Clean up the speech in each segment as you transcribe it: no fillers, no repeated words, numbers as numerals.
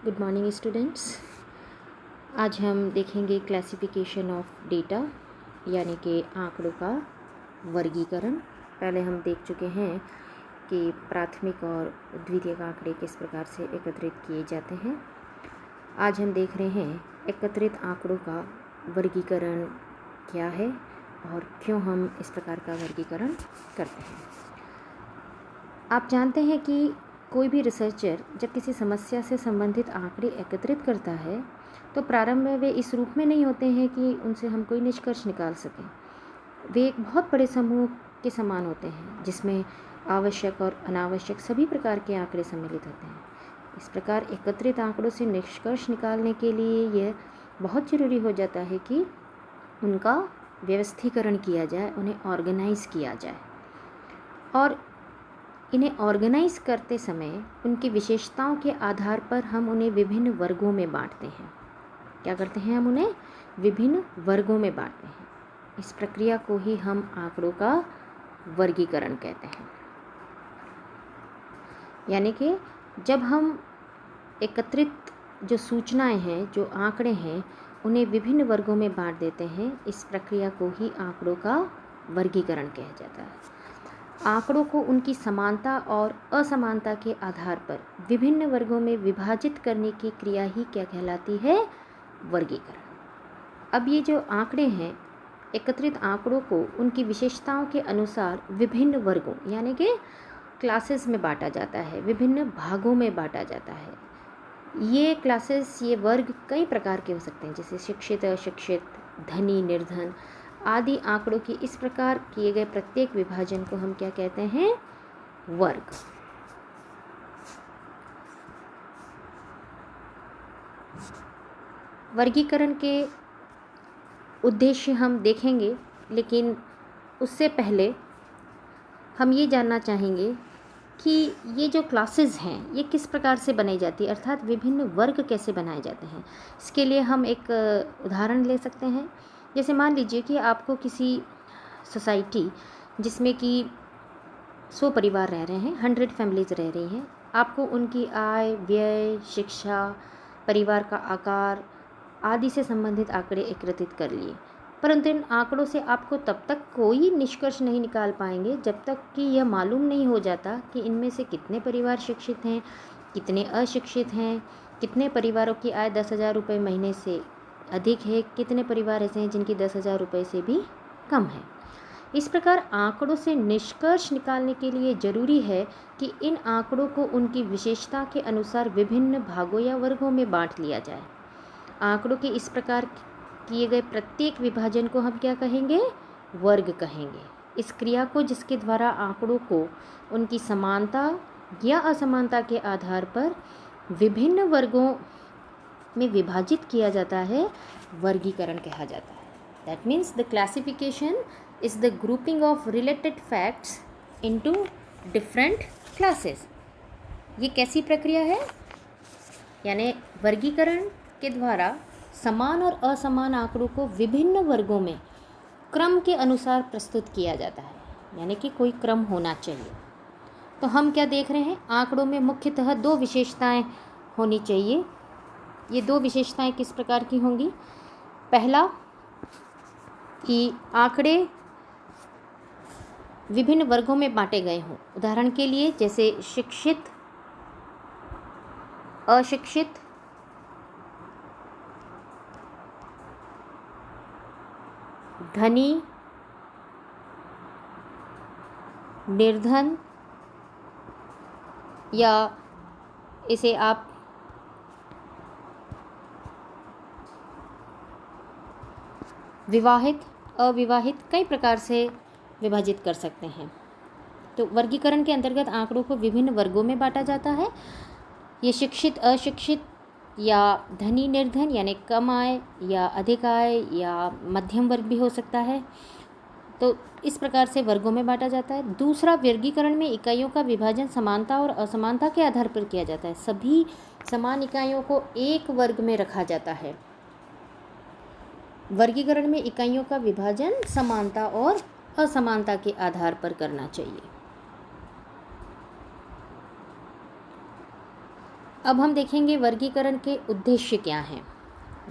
Good morning students. आज हम देखेंगे क्लासिफिकेशन ऑफ डेटा यानी कि आंकड़ों का वर्गीकरण। पहले हम देख चुके हैं कि प्राथमिक और द्वितीयक आंकड़े किस प्रकार से एकत्रित किए जाते हैं। आज हम देख रहे हैं एकत्रित आंकड़ों का वर्गीकरण क्या है और क्यों हम इस प्रकार का वर्गीकरण करते हैं। आप जानते हैं कि कोई भी रिसर्चर जब किसी समस्या से संबंधित आंकड़े एकत्रित करता है तो प्रारंभ में वे इस रूप में नहीं होते हैं कि उनसे हम कोई निष्कर्ष निकाल सकें। वे एक बहुत बड़े समूह के समान होते हैं जिसमें आवश्यक और अनावश्यक सभी प्रकार के आंकड़े सम्मिलित होते हैं। इस प्रकार एकत्रित आंकड़ों से निष्कर्ष निकालने के लिए यह बहुत ज़रूरी हो जाता है कि उनका व्यवस्थीकरण किया जाए, उन्हें ऑर्गेनाइज किया जाए। और इन्हें ऑर्गेनाइज करते समय उनकी विशेषताओं के आधार पर हम उन्हें विभिन्न वर्गों में बांटते हैं। क्या करते हैं? हम उन्हें विभिन्न वर्गों में बांटते हैं। इस प्रक्रिया को ही हम आंकड़ों का वर्गीकरण कहते हैं। यानी कि जब हम एकत्रित जो सूचनाएं हैं, जो आंकड़े हैं, उन्हें विभिन्न वर्गों में बांट देते हैं, इस प्रक्रिया को ही आंकड़ों का वर्गीकरण कहा जाता है। आंकड़ों को उनकी समानता और असमानता के आधार पर विभिन्न वर्गों में विभाजित करने की क्रिया ही क्या कहलाती है? वर्गीकरण। अब ये जो आंकड़े हैं, एकत्रित आंकड़ों को उनकी विशेषताओं के अनुसार विभिन्न वर्गों यानी कि क्लासेस में बांटा जाता है, विभिन्न भागों में बांटा जाता है। ये क्लासेस, ये वर्ग कई प्रकार के हो सकते हैं, जैसे शिक्षित, अशिक्षित, धनी, निर्धन आदि। आंकड़ों की इस प्रकार किए गए प्रत्येक विभाजन को हम क्या कहते हैं? वर्ग। वर्गीकरण के उद्देश्य हम देखेंगे, लेकिन उससे पहले हम ये जानना चाहेंगे कि ये जो क्लासेस हैं ये किस प्रकार से बनाई जाती है, अर्थात विभिन्न वर्ग कैसे बनाए जाते हैं। इसके लिए हम एक उदाहरण ले सकते हैं। जैसे मान लीजिए कि आपको किसी सोसाइटी जिसमें कि 100 परिवार रह रहे हैं, 100 फैमिलीज़ रह रही हैं, आपको उनकी आय, व्यय, शिक्षा, परिवार का आकार आदि से संबंधित आंकड़े एकत्रित कर लिए। परंतु इन आंकड़ों से आपको तब तक कोई निष्कर्ष नहीं निकाल पाएंगे जब तक कि यह मालूम नहीं हो जाता कि इनमें से कितने परिवार शिक्षित हैं, कितने अशिक्षित हैं, कितने परिवारों की आय 10,000 रुपये महीने से अधिक है, कितने परिवार ऐसे हैं जिनकी 10,000 रुपये से भी कम है। इस प्रकार आंकड़ों से निष्कर्ष निकालने के लिए ज़रूरी है कि इन आंकड़ों को उनकी विशेषता के अनुसार विभिन्न भागों या वर्गों में बांट लिया जाए। आंकड़ों के इस प्रकार किए गए प्रत्येक विभाजन को हम क्या कहेंगे? वर्ग कहेंगे। इस क्रिया को, जिसके द्वारा आंकड़ों को उनकी समानता या असमानता के आधार पर विभिन्न वर्गों में विभाजित किया जाता है, वर्गीकरण कहा जाता है। That means the classification is the grouping of related facts into different classes. ये कैसी प्रक्रिया है? यानी वर्गीकरण के द्वारा समान और असमान आंकड़ों को विभिन्न वर्गों में क्रम के अनुसार प्रस्तुत किया जाता है, यानी कि कोई क्रम होना चाहिए। तो हम क्या देख रहे हैं? आंकड़ों में मुख्यतः 2 विशेषताएं होनी चाहिए। ये 2 विशेषताएं किस प्रकार की होंगी? पहला कि आंकड़े विभिन्न वर्गों में बांटे गए हों। उदाहरण के लिए जैसे शिक्षित, अशिक्षित, धनी, निर्धन, या इसे आप विवाहित, अविवाहित, कई प्रकार से विभाजित कर सकते हैं। तो वर्गीकरण के अंतर्गत आंकड़ों को विभिन्न वर्गों में बांटा जाता है। ये शिक्षित, अशिक्षित या धनी, निर्धन यानी कम आय या अधिक आय या मध्यम वर्ग भी हो सकता है। तो इस प्रकार से वर्गों में बांटा जाता है। दूसरा, वर्गीकरण में इकाइयों का विभाजन समानता और असमानता के आधार पर किया जाता है। सभी समान इकाइयों को एक वर्ग में रखा जाता है। वर्गीकरण में इकाइयों का विभाजन समानता और असमानता के आधार पर करना चाहिए। अब हम देखेंगे वर्गीकरण के उद्देश्य क्या हैं,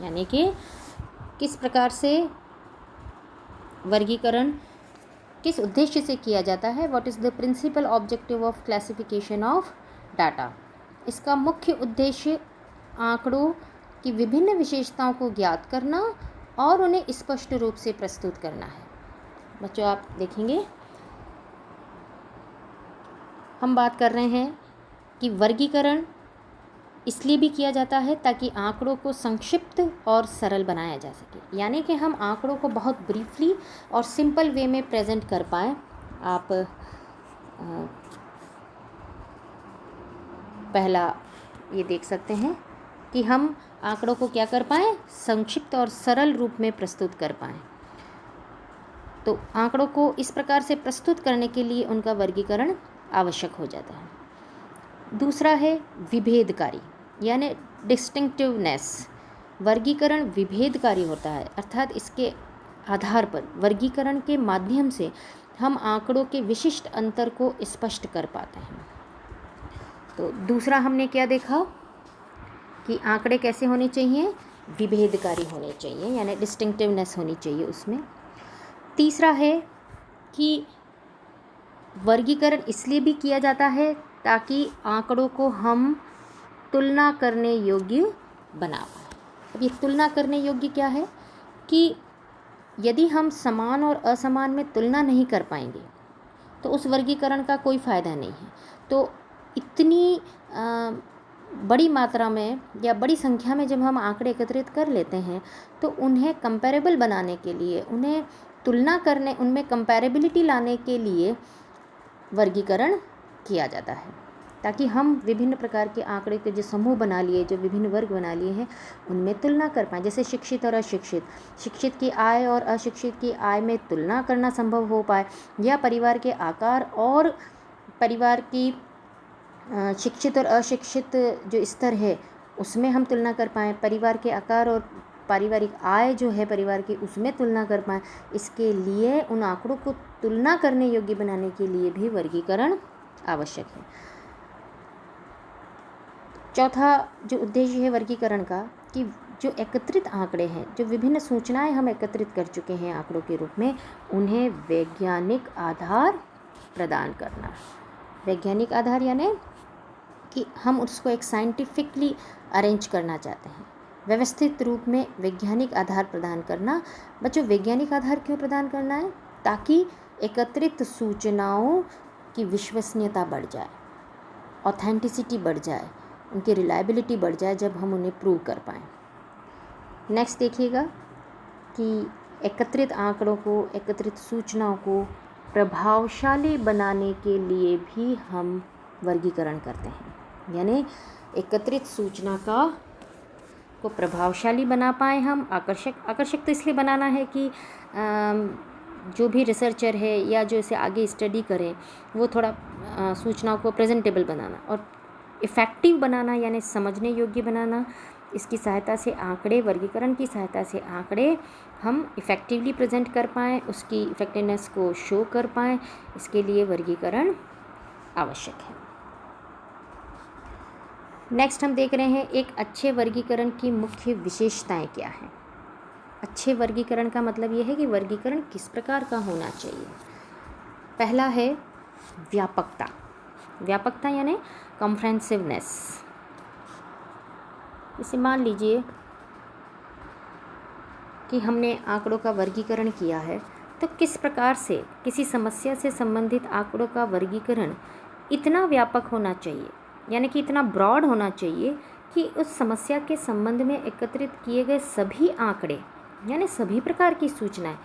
यानी कि किस प्रकार से वर्गीकरण किस उद्देश्य से किया जाता है। What is the principal objective of classification of data. इसका मुख्य उद्देश्य आंकड़ों की विभिन्न विशेषताओं को ज्ञात करना और उन्हें स्पष्ट रूप से प्रस्तुत करना है। बच्चों, आप देखेंगे हम बात कर रहे हैं कि वर्गीकरण इसलिए भी किया जाता है ताकि आंकड़ों को संक्षिप्त और सरल बनाया जा सके, यानी कि हम आंकड़ों को बहुत ब्रीफली और सिंपल वे में प्रेजेंट कर पाएँ। आप पहला ये देख सकते हैं कि हम आंकड़ों को क्या कर पाएँ, संक्षिप्त और सरल रूप में प्रस्तुत कर पाएँ। तो आंकड़ों को इस प्रकार से प्रस्तुत करने के लिए उनका वर्गीकरण आवश्यक हो जाता है। दूसरा है विभेदकारी, यानी डिस्टिंक्टिवनेस। वर्गीकरण विभेदकारी होता है, अर्थात इसके आधार पर वर्गीकरण के माध्यम से हम आंकड़ों के विशिष्ट अंतर को स्पष्ट कर पाते हैं। तो दूसरा हमने क्या देखा कि आंकड़े कैसे होने चाहिए, विभेदकारी होने चाहिए, यानी डिस्टिंक्टिवनेस होनी चाहिए उसमें। तीसरा है कि वर्गीकरण इसलिए भी किया जाता है ताकि आंकड़ों को हम तुलना करने योग्य बना पाएँ। अब ये तुलना करने योग्य क्या है कि यदि हम समान और असमान में तुलना नहीं कर पाएंगे तो उस वर्गीकरण का कोई फ़ायदा नहीं है। तो इतनी बड़ी मात्रा में या बड़ी संख्या में जब हम आंकड़े एकत्रित कर लेते हैं तो उन्हें कंपैरेबल बनाने के लिए, उन्हें तुलना करने, उनमें कंपैरेबिलिटी लाने के लिए वर्गीकरण किया जाता है, ताकि हम विभिन्न प्रकार के आंकड़े के जो समूह बना लिए, जो विभिन्न वर्ग बना लिए हैं, उनमें तुलना कर पाएँ। जैसे शिक्षित और अशिक्षित, शिक्षित की आय और अशिक्षित की आय में तुलना करना संभव हो पाए, या परिवार के आकार और परिवार की शिक्षित और अशिक्षित जो स्तर है उसमें हम तुलना कर पाएँ, परिवार के आकार और पारिवारिक आय जो है परिवार की उसमें तुलना कर पाएँ। इसके लिए उन आंकड़ों को तुलना करने योग्य बनाने के लिए भी वर्गीकरण आवश्यक है। चौथा जो उद्देश्य है वर्गीकरण का, कि जो एकत्रित आंकड़े हैं, जो विभिन्न सूचनाएं हम एकत्रित कर चुके हैं आंकड़ों के रूप में, उन्हें वैज्ञानिक आधार प्रदान करना। वैज्ञानिक आधार यानी कि हम उसको एक साइंटिफिकली अरेंज करना चाहते हैं, व्यवस्थित रूप में वैज्ञानिक आधार प्रदान करना। बच्चों, वैज्ञानिक आधार क्यों प्रदान करना है? ताकि एकत्रित सूचनाओं की विश्वसनीयता बढ़ जाए, ऑथेंटिसिटी बढ़ जाए, उनकी रिलायबिलिटी बढ़ जाए जब हम उन्हें प्रूव कर पाएँ। नेक्स्ट देखिएगा कि एकत्रित आंकड़ों को, एकत्रित सूचनाओं को प्रभावशाली बनाने के लिए भी हम वर्गीकरण करते हैं, यानी एकत्रित सूचना को प्रभावशाली बना पाएँ हम। आकर्षक तो इसलिए बनाना है कि जो भी रिसर्चर है या जो इसे आगे स्टडी करें वो थोड़ा सूचनाओं को प्रेजेंटेबल बनाना, और इफ़ेक्टिव बनाना यानी समझने योग्य बनाना। इसकी सहायता से आंकड़े, वर्गीकरण की सहायता से आंकड़े हम इफ़ेक्टिवली प्रेजेंट कर पाएँ, उसकी इफ़ेक्टिवनेस को शो कर पाएँ। इसके लिए वर्गीकरण आवश्यक है। नेक्स्ट हम देख रहे हैं एक अच्छे वर्गीकरण की मुख्य विशेषताएं क्या हैं। अच्छे वर्गीकरण का मतलब ये है कि वर्गीकरण किस प्रकार का होना चाहिए। पहला है व्यापकता। व्यापकता यानी कॉम्प्रहेंसिवनेस। इसे मान लीजिए कि हमने आंकड़ों का वर्गीकरण किया है, तो किस प्रकार से किसी समस्या से संबंधित आंकड़ों का वर्गीकरण इतना व्यापक होना चाहिए, यानी कि इतना ब्रॉड होना चाहिए कि उस समस्या के संबंध में एकत्रित किए गए सभी आंकड़े, यानी सभी प्रकार की सूचनाएं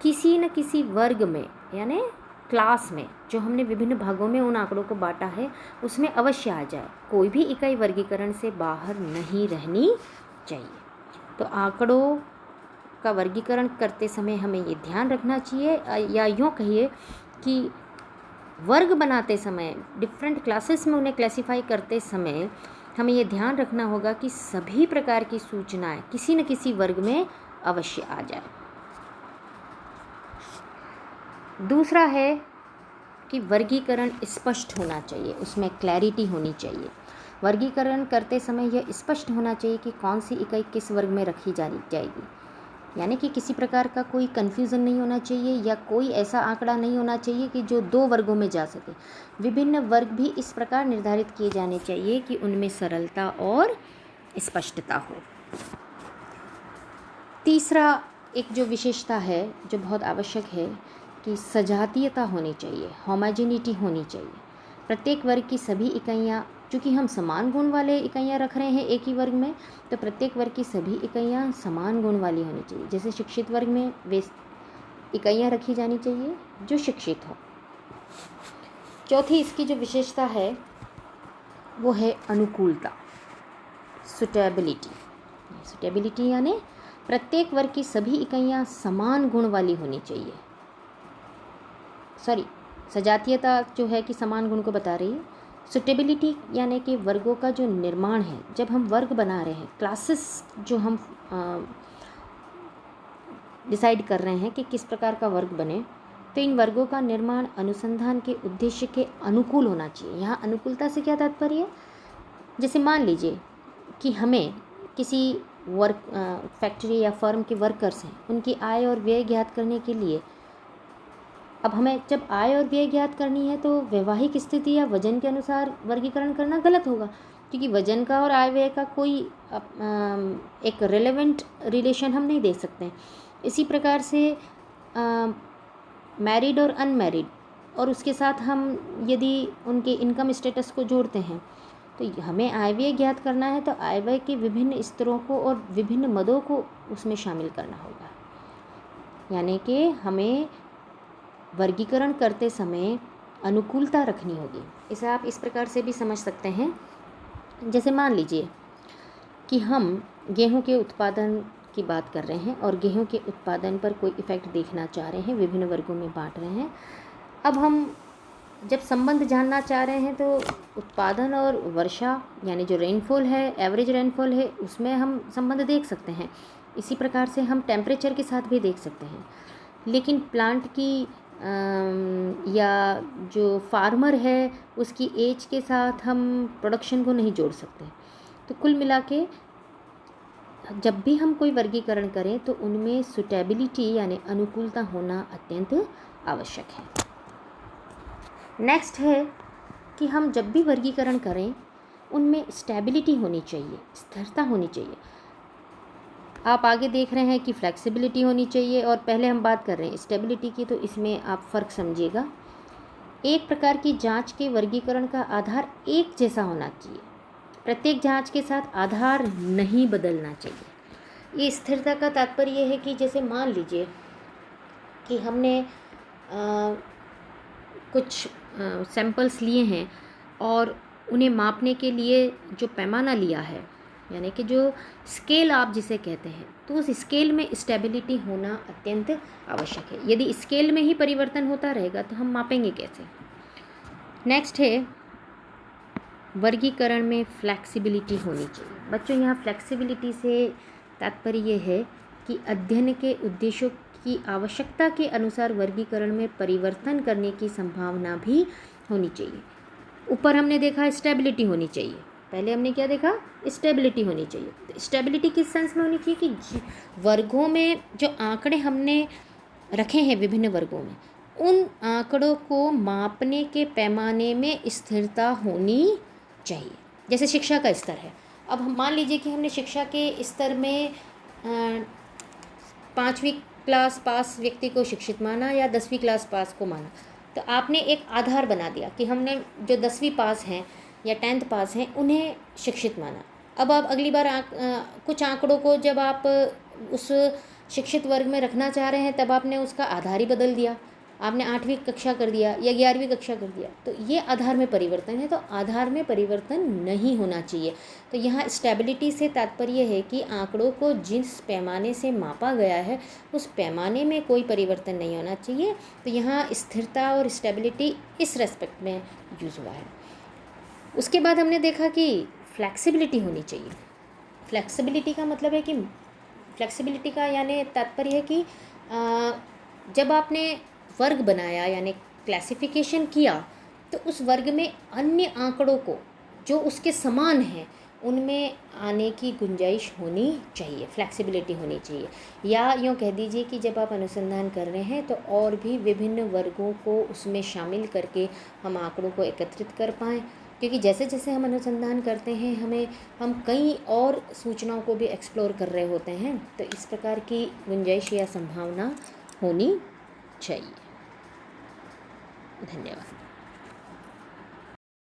किसी न किसी वर्ग में, यानी क्लास में, जो हमने विभिन्न भागों में उन आंकड़ों को बांटा है, उसमें अवश्य आ जाए। कोई भी इकाई वर्गीकरण से बाहर नहीं रहनी चाहिए। तो आंकड़ों का वर्गीकरण करते समय हमें ये ध्यान रखना चाहिए, या यूँ कहिए कि वर्ग बनाते समय, डिफरेंट क्लासेस में उन्हें क्लासीफाई करते समय हमें ये ध्यान रखना होगा कि सभी प्रकार की सूचनाएं किसी न किसी वर्ग में अवश्य आ जाए। दूसरा है कि वर्गीकरण स्पष्ट होना चाहिए, उसमें क्लैरिटी होनी चाहिए। वर्गीकरण करते समय यह स्पष्ट होना चाहिए कि कौन सी इकाई किस वर्ग में रखी जाएगी, यानी कि किसी प्रकार का कोई कन्फ्यूज़न नहीं होना चाहिए या कोई ऐसा आंकड़ा नहीं होना चाहिए कि जो 2 वर्गों में जा सके। विभिन्न वर्ग भी इस प्रकार निर्धारित किए जाने चाहिए कि उनमें सरलता और स्पष्टता हो। तीसरा एक जो विशेषता है जो बहुत आवश्यक है कि सजातीयता होनी चाहिए, होमोजेनिटी होनी चाहिए। प्रत्येक वर्ग की सभी इकाइयाँ, चूँकि हम समान गुण वाले इकाइयाँ रख रहे हैं एक ही वर्ग में, तो प्रत्येक वर्ग की सभी इकाइयाँ समान गुण वाली होनी चाहिए। जैसे शिक्षित वर्ग में वे इकाइयाँ रखी जानी चाहिए जो शिक्षित हो। चौथी इसकी जो विशेषता है वो है अनुकूलता, सुटेबिलिटी। सुटेबिलिटी यानी प्रत्येक वर्ग की सभी इकाइयाँ समान गुण वाली होनी चाहिए। सजातीयता जो है कि समान गुण को बता रही है। सुटेबिलिटी यानी कि वर्गों का जो निर्माण है, जब हम वर्ग बना रहे हैं, क्लासेस जो हम डिसाइड कर रहे हैं कि किस प्रकार का वर्ग बने, तो इन वर्गों का निर्माण अनुसंधान के उद्देश्य के अनुकूल होना चाहिए। यहाँ अनुकूलता से क्या तात्पर्य है? जैसे मान लीजिए कि हमें किसी फैक्ट्री या फर्म के वर्कर्स हैं, उनकी आय और व्यय ज्ञात करने के लिए, अब हमें जब आय और व्यय ज्ञात करनी है तो वैवाहिक स्थिति या वजन के अनुसार वर्गीकरण करना गलत होगा, क्योंकि वजन का और आय व्यय का कोई एक रेलेवेंट रिलेशन हम नहीं दे सकते। इसी प्रकार से मैरिड और अनमैरिड, और उसके साथ हम यदि उनके इनकम स्टेटस को जोड़ते हैं, तो हमें आय व्यय ज्ञात करना है तो आय व्यय के विभिन्न स्तरों को और विभिन्न मदों को उसमें शामिल करना होगा। यानी कि हमें वर्गीकरण करते समय अनुकूलता रखनी होगी। इसे आप इस प्रकार से भी समझ सकते हैं, जैसे मान लीजिए कि हम गेहूं के उत्पादन की बात कर रहे हैं और गेहूं के उत्पादन पर कोई इफ़ेक्ट देखना चाह रहे हैं, विभिन्न वर्गों में बांट रहे हैं। अब हम जब संबंध जानना चाह रहे हैं तो उत्पादन और वर्षा यानी जो रेनफॉल है, एवरेज रेनफॉल है, उसमें हम संबंध देख सकते हैं। इसी प्रकार से हम टेम्परेचर के साथ भी देख सकते हैं। लेकिन प्लांट की या जो फार्मर है उसकी एज के साथ हम प्रोडक्शन को नहीं जोड़ सकते। तो कुल मिला के जब भी हम कोई वर्गीकरण करें तो उनमें सुटेबिलिटी यानी अनुकूलता होना अत्यंत आवश्यक है। नेक्स्ट है कि हम जब भी वर्गीकरण करें उनमें स्टेबिलिटी होनी चाहिए, स्थिरता होनी चाहिए। आप आगे देख रहे हैं कि फ्लेक्सिबिलिटी होनी चाहिए, और पहले हम बात कर रहे हैं स्टेबिलिटी की, तो इसमें आप फ़र्क समझिएगा। एक प्रकार की जांच के वर्गीकरण का आधार एक जैसा होना चाहिए। प्रत्येक जांच के साथ आधार नहीं बदलना चाहिए। ये स्थिरता का तात्पर्य है कि जैसे मान लीजिए कि हमने कुछ सैंपल्स लिए हैं और उन्हें मापने के लिए जो पैमाना लिया है, यानी कि जो स्केल आप जिसे कहते हैं, तो उस स्केल में स्टेबिलिटी होना अत्यंत आवश्यक है। यदि स्केल में ही परिवर्तन होता रहेगा तो हम मापेंगे कैसे? नेक्स्ट है वर्गीकरण में फ्लेक्सिबिलिटी होनी चाहिए। बच्चों, यहाँ फ्लेक्सिबिलिटी से तात्पर्य ये है कि अध्ययन के उद्देश्यों की आवश्यकता के अनुसार वर्गीकरण में परिवर्तन करने की संभावना भी होनी चाहिए। ऊपर हमने देखा स्टेबिलिटी होनी चाहिए, पहले हमने क्या देखा? स्टेबिलिटी होनी चाहिए। तो स्टेबिलिटी किस सेंस में होनी चाहिए कि वर्गों में जो आंकड़े हमने रखे हैं विभिन्न वर्गों में, उन आंकड़ों को मापने के पैमाने में स्थिरता होनी चाहिए। जैसे शिक्षा का स्तर है, अब हम मान लीजिए कि हमने शिक्षा के स्तर में 5वीं क्लास पास व्यक्ति को शिक्षित माना या 10वीं क्लास पास को माना, तो आपने एक आधार बना दिया कि हमने जो 10वीं पास हैं या 10th पास हैं उन्हें शिक्षित माना। अब आप अगली बार कुछ आंकड़ों को जब आप उस शिक्षित वर्ग में रखना चाह रहे हैं तब आपने उसका आधार ही बदल दिया, आपने 8वीं कक्षा कर दिया या 11वीं कक्षा कर दिया, तो ये आधार में परिवर्तन है। तो आधार में परिवर्तन नहीं होना चाहिए। तो यहाँ स्टेबिलिटी से तात्पर्य है कि आंकड़ों को जिस पैमाने से मापा गया है उस पैमाने में कोई परिवर्तन नहीं होना चाहिए। तो यहाँ स्थिरता और स्टेबिलिटी इस रेस्पेक्ट में यूज़ हुआ है। उसके बाद हमने देखा कि फ्लेक्सिबिलिटी होनी चाहिए। फ्लेक्सिबिलिटी का मतलब है कि फ्लेक्सिबिलिटी का यानी तात्पर्य है कि जब आपने वर्ग बनाया यानी क्लासिफिकेशन किया तो उस वर्ग में अन्य आंकड़ों को जो उसके समान हैं उनमें आने की गुंजाइश होनी चाहिए, फ्लेक्सिबिलिटी होनी चाहिए। या यूँ कह दीजिए कि जब आप अनुसंधान कर रहे हैं तो और भी विभिन्न वर्गों को उसमें शामिल करके हम आंकड़ों को एकत्रित कर पाएँ, क्योंकि जैसे जैसे हम अनुसंधान करते हैं हम कई और सूचनाओं को भी एक्सप्लोर कर रहे होते हैं। तो इस प्रकार की गुंजाइश या संभावना होनी चाहिए। धन्यवाद।